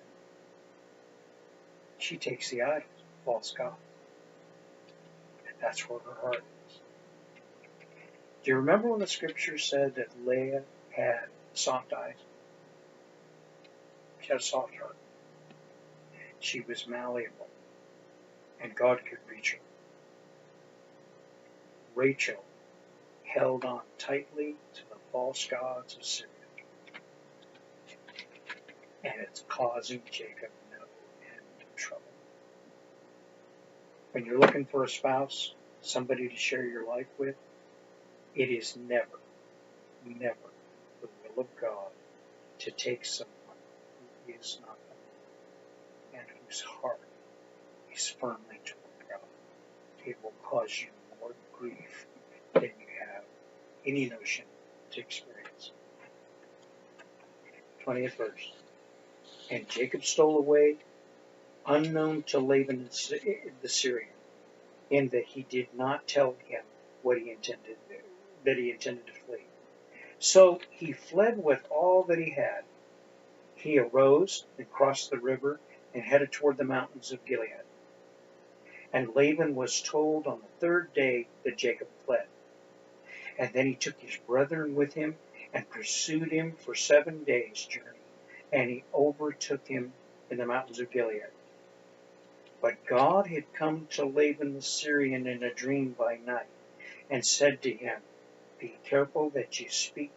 Speaker 1: She takes the idols, false gods, and that's where her heart is. Do you remember when the scripture said that Leah had soft eyes? She had a soft heart. She was malleable, and God could reach her. Rachel held on tightly to the false gods of Syria, and it's causing Jacob no end of trouble. When you're looking for a spouse, somebody to share your life with, it is never the will of God to take someone who is not the Lord and whose heart is firmly toward God. It will cause you more grief than you have any notion to experience. 20th verse. And Jacob stole away, unknown to Laban the Syrian, in that he did not tell him that he intended to flee. So he fled with all that he had. He arose and crossed the river and headed toward the mountains of Gilead. And Laban was told on the third day that Jacob fled. And then he took his brethren with him and pursued him for 7 days' journey, and he overtook him in the mountains of Gilead. But God had come to Laban the Syrian in a dream by night, and said to him, be careful that you speak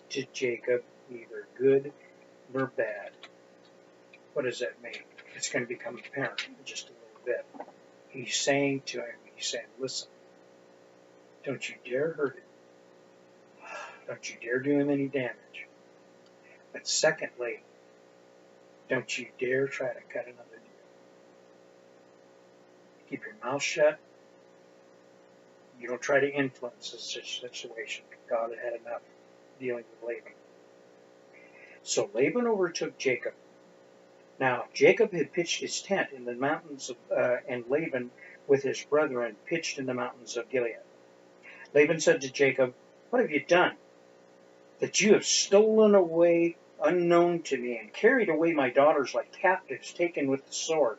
Speaker 1: to Jacob neither good nor bad. What does that mean? It's going to become apparent in just a little bit. He's saying to him, listen, don't you dare hurt him. Don't you dare do him any damage. But secondly, don't you dare try to cut another deal. Keep your mouth shut. You don't try to influence the situation. God had had enough dealing with Laban. So Laban overtook Jacob. Now Jacob had pitched his tent in the mountains and Laban with his brethren pitched in the mountains of Gilead. Laban said to Jacob, "What have you done? That you have stolen away unknown to me and carried away my daughters like captives taken with the sword.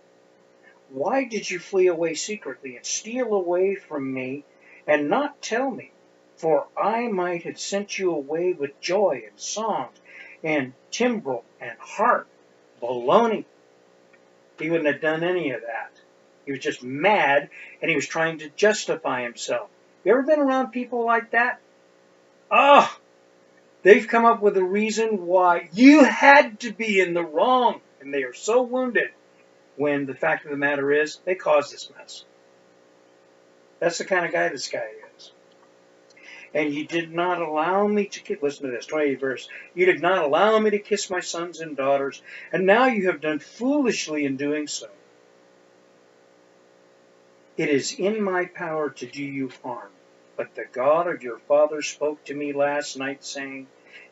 Speaker 1: Why did you flee away secretly and steal away from me and not tell me? For I might have sent you away with joy and songs and timbrel and harp." Baloney. He wouldn't have done any of that. He was just mad and he was trying to justify himself. You ever been around people like that? Oh, they've come up with a reason why you had to be in the wrong. And they are so wounded when the fact of the matter is they caused this mess. That's the kind of guy this guy is. And you did not allow me to kiss, listen to this, 28th verse. You did not allow me to kiss my sons and daughters, and now you have done foolishly in doing so. It is in my power to do you harm, but the God of your father spoke to me last night, saying,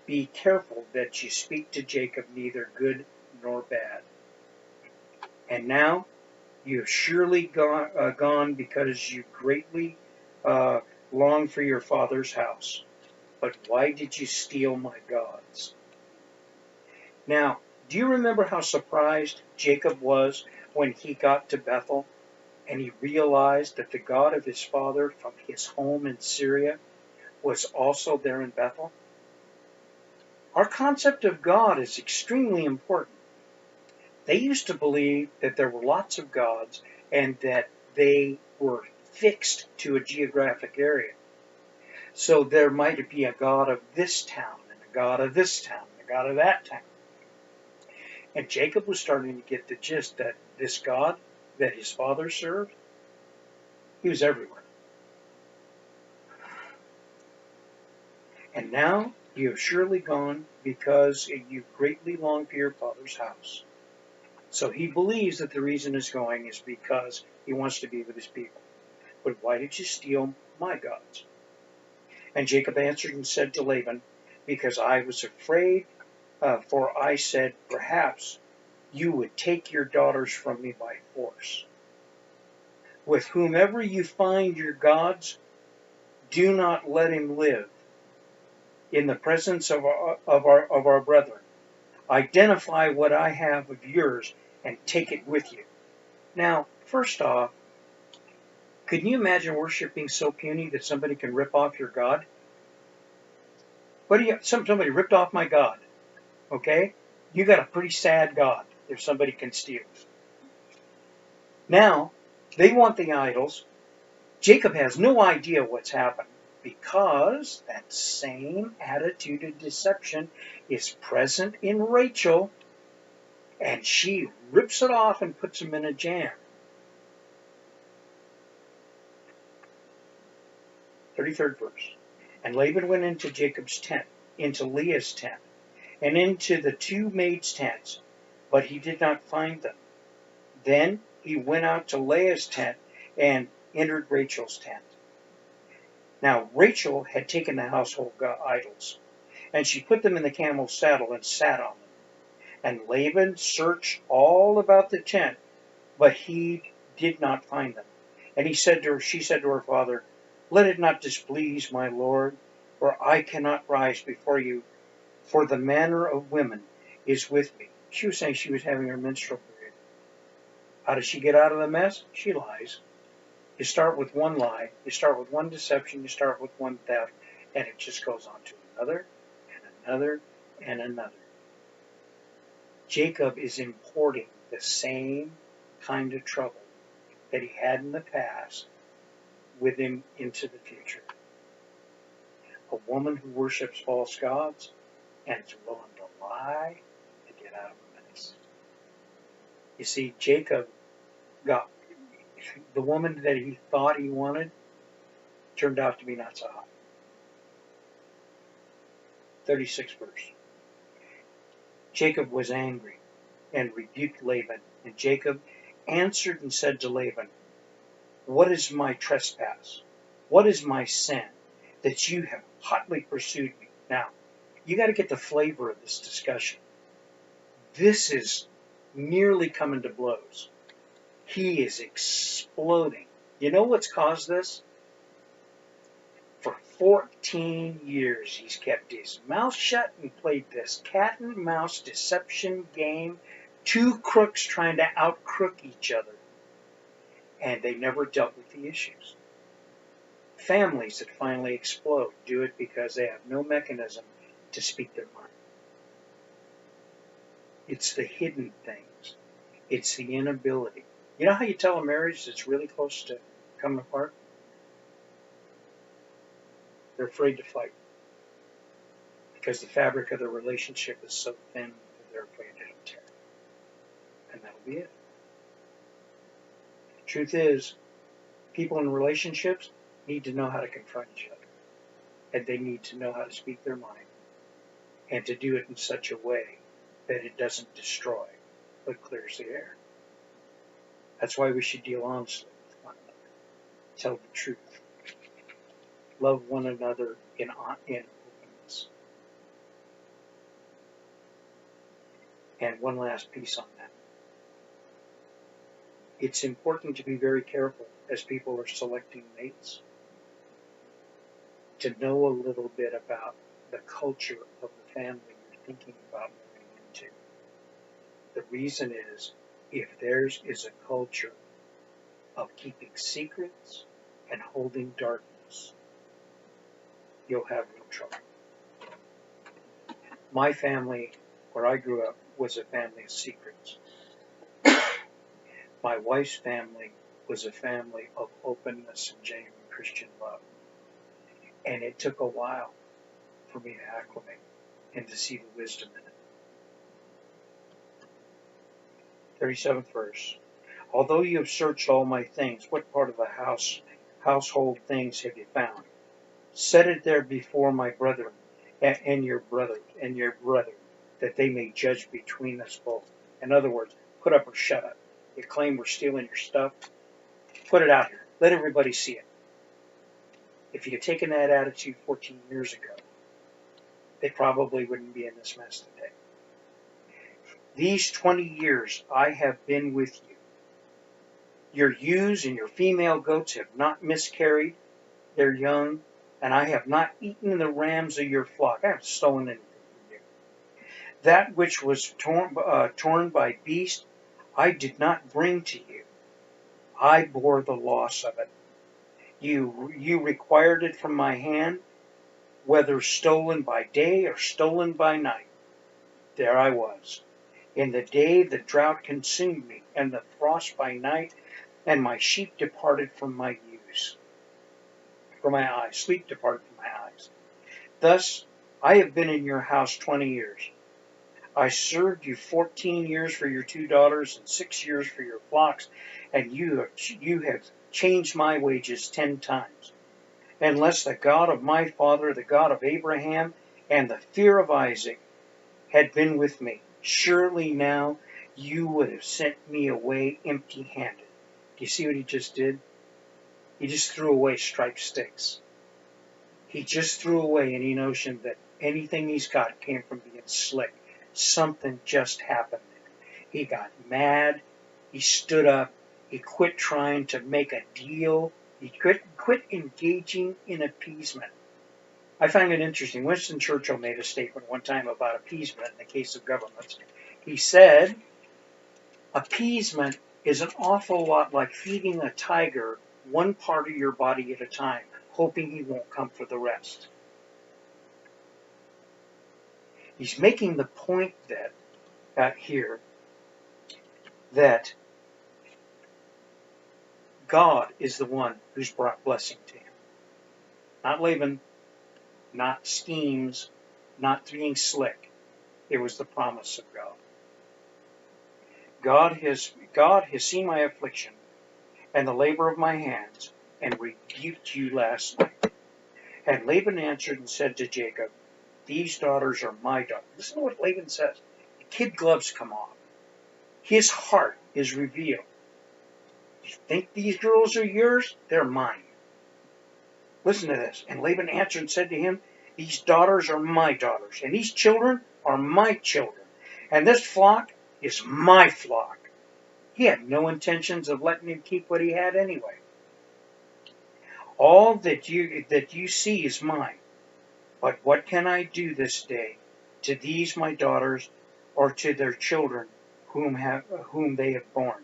Speaker 1: "Be careful that you speak to Jacob neither good nor bad." And now you have surely gone because you greatly long for your father's house. But why did you steal my gods? Now, do you remember how surprised Jacob was when he got to Bethel and he realized that the God of his father from his home in Syria was also there in Bethel? Our concept of God is extremely important. They used to believe that there were lots of gods and that they were fixed to a geographic area. So there might be a god of this town, and a god of this town, and a god of that town. And Jacob was starting to get the gist that this God that his father served, he was everywhere. And now you have surely gone because you greatly long for your father's house. So he believes that the reason he's going is because he wants to be with his people. But why did you steal my gods? And Jacob answered and said to Laban, "Because I was afraid, for I said, perhaps you would take your daughters from me by force. With whomever you find your gods, do not let him live in the presence of our brethren. Identify what I have of yours and take it with you." Now, first off, can you imagine worshiping so puny that somebody can rip off your God? Somebody ripped off my God. Okay? You got a pretty sad God if somebody can steal. Now, they want the idols. Jacob has no idea what's happened because that same attitude of deception is present in Rachel, and she rips it off and puts him in a jam. 33rd verse. And Laban went into Jacob's tent, into Leah's tent, and into the two maids' tents, but he did not find them. Then he went out to Leah's tent and entered Rachel's tent. Now Rachel had taken the household idols, and she put them in the camel's saddle and sat on them. And Laban searched all about the tent, but he did not find them. And she said to her father, "Let it not displease my lord, for I cannot rise before you, for the manner of women is with me." She was saying she was having her menstrual period. How does she get out of the mess? She lies. You start with one lie, you start with one deception, you start with one theft, and it just goes on to another, and another, and another. Jacob is importing the same kind of trouble that he had in the past with him into the future. A woman who worships false gods and is willing to lie to get out of a mess. You see, Jacob got the woman that he thought he wanted, turned out to be not so hot. 36th verse. Jacob was angry and rebuked Laban, and Jacob answered and said to Laban, "What is my trespass? What is my sin that you have hotly pursued me? Now, you got to get the flavor of this discussion. This is nearly coming to blows. He is exploding. You know what's caused this? For 14 years, he's kept his mouth shut and played this cat and mouse deception game. Two crooks trying to out-crook each other. And they never dealt with the issues. Families that finally explode do it because they have no mechanism to speak their mind. It's the hidden things. It's the inability. You know how you tell a marriage that's really close to coming apart? They're afraid to fight. Because the fabric of the relationship is so thin that they're afraid it'll tear. And that'll be it. Truth is, people in relationships need to know how to confront each other. And they need to know how to speak their mind. And to do it in such a way that it doesn't destroy, but clears the air. That's why we should deal honestly with one another. Tell the truth. Love one another in openness. And one last piece on that. It's important to be very careful as people are selecting mates to know a little bit about the culture of the family you're thinking about moving into. The reason is, if theirs is a culture of keeping secrets and holding darkness, you'll have no trouble. My family, where I grew up, was a family of secrets. My wife's family was a family of openness and genuine Christian love. And it took a while for me to acclimate and to see the wisdom in it. 37th verse. Although you have searched all my things, what part of the household things have you found? Set it there before my brethren and your brother, that they may judge between us both. In other words, put up or shut up. You claim we're stealing your stuff, put it out here. Let everybody see it. If you had taken that attitude 14 years ago, they probably wouldn't be in this mess today. These 20 years I have been with you. Your ewes and your female goats have not miscarried their young, and I have not eaten the rams of your flock. I haven't stolen anything from you. That which was torn by beast, I did not bring to you. I bore the loss of it. You required it from my hand, whether stolen by day or stolen by night. There I was. In the day the drought consumed me, and the frost by night, and my sheep departed from my ewes. From my eyes. Sleep departed from my eyes. Thus I have been in your house 20 years. I served you 14 years for your 2 daughters and 6 years for your flocks, and you have changed my wages 10 times. Unless the God of my father, the God of Abraham, and the fear of Isaac had been with me, surely now you would have sent me away empty-handed. Do you see what he just did? He just threw away striped sticks. He just threw away any notion that anything he's got came from being slick. Something just happened. He got mad. He stood up. He quit trying to make a deal. He quit engaging in appeasement. I find it interesting. Winston Churchill made a statement one time about appeasement in the case of governments. He said, appeasement is an awful lot like feeding a tiger one part of your body at a time, hoping he won't come for the rest. He's making the point that here that God is the one who's brought blessing to him. Not Laban, not schemes, not being slick. It was the promise of God. God has seen my affliction and the labor of my hands, and rebuked you last night. And Laban answered and said to Jacob, these daughters are my daughters. Listen to what Laban says. The kid gloves come off. His heart is revealed. You think these girls are yours? They're mine. Listen to this. And Laban answered and said to him, these daughters are my daughters, and these children are my children, and this flock is my flock. He had no intentions of letting him keep what he had anyway. All that you see is mine. But what can I do this day to these my daughters, or to their children whom they have borne?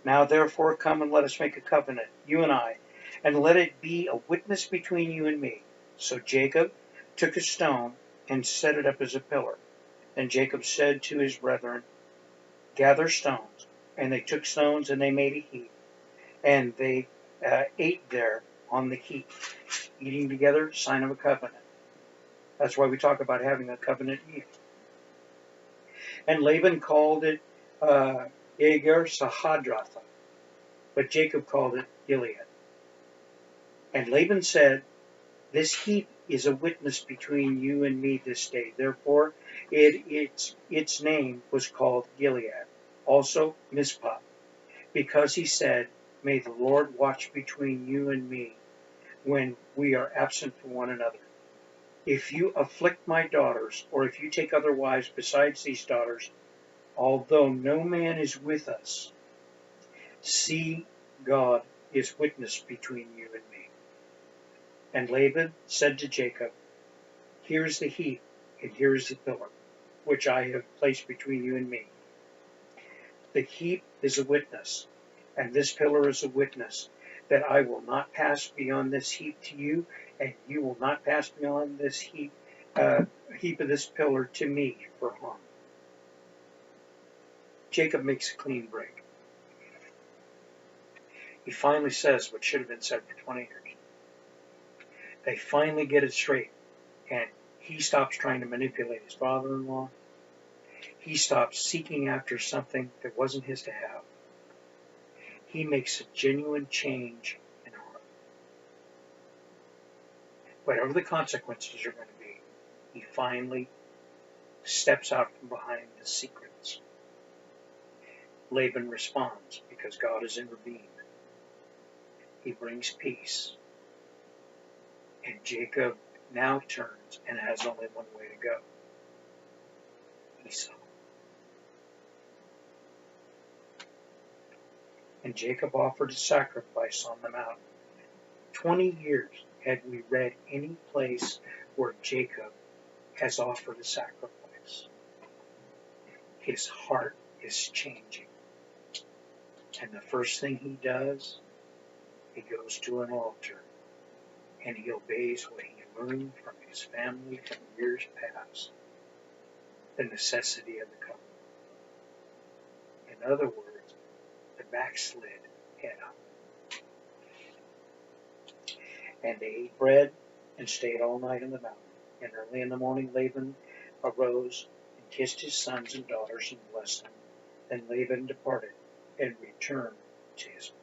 Speaker 1: Now therefore come and let us make a covenant, you and I, and let it be a witness between you and me. So Jacob took a stone and set it up as a pillar. Then Jacob said to his brethren, gather stones. And they took stones and they made a heap. And they ate there on the heap. Eating together, sign of a covenant. That's why we talk about having a covenant meal. And Laban called it Agar Sahadrath, but Jacob called it Gilead. And Laban said, this heap is a witness between you and me this day. Therefore, its name was called Gilead. Also Mizpah, because he said, may the Lord watch between you and me when we are absent from one another. If you afflict my daughters, or if you take other wives besides these daughters, although no man is with us, see, God is witness between you and me. And Laban said to Jacob, here is the heap, and here is the pillar, which I have placed between you and me. The heap is a witness, and this pillar is a witness, that I will not pass beyond this heap to you, and you will not pass beyond this heap of this pillar to me for harm. Jacob makes a clean break. He finally says what should have been said for 20 years. They finally get it straight, and he stops trying to manipulate his father-in-law. He stops seeking after something that wasn't his to have. He makes a genuine change in heart. Whatever the consequences are going to be, he finally steps out from behind the secrets. Laban responds because God has intervened. He brings peace. And Jacob now turns and has only one way to go. Esau. And Jacob offered a sacrifice on the mountain. 20 years had we read any place where Jacob has offered a sacrifice. His heart is changing. And the first thing he does, he goes to an altar and he obeys what he learned from his family from years past, the necessity of the covenant. In other words, the backslid head up. And they ate bread and stayed all night on the mountain. And early in the morning Laban arose and kissed his sons and daughters and blessed them. Then Laban departed and returned to his place.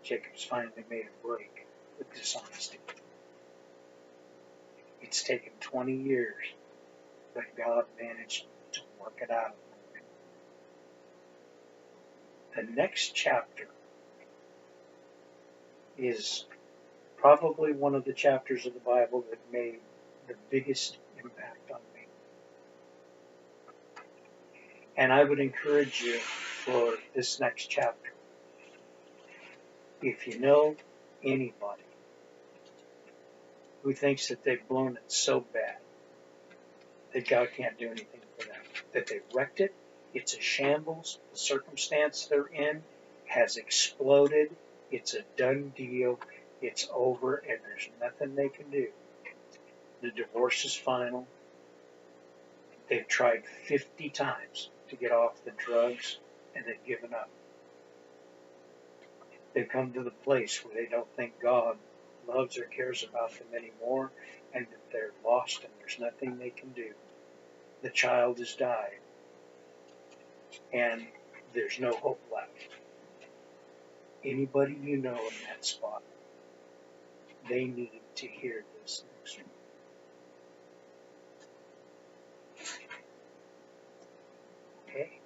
Speaker 1: Jacob's finally made a break with dishonesty. It's taken 20 years, but God managed to work it out. The next chapter is probably one of the chapters of the Bible that made the biggest impact on me. And I would encourage you for this next chapter. If you know anybody who thinks that they've blown it so bad that God can't do anything for them, that they've wrecked it, it's a shambles, the circumstance they're in has exploded, it's a done deal, it's over, and there's nothing they can do. The divorce is final. They've tried 50 times to get off the drugs, and they've given up. They've come to the place where they don't think God loves or cares about them anymore, and that they're lost and there's nothing they can do. The child has died, and there's no hope left. Anybody you know in that spot, they need to hear this next one. Okay?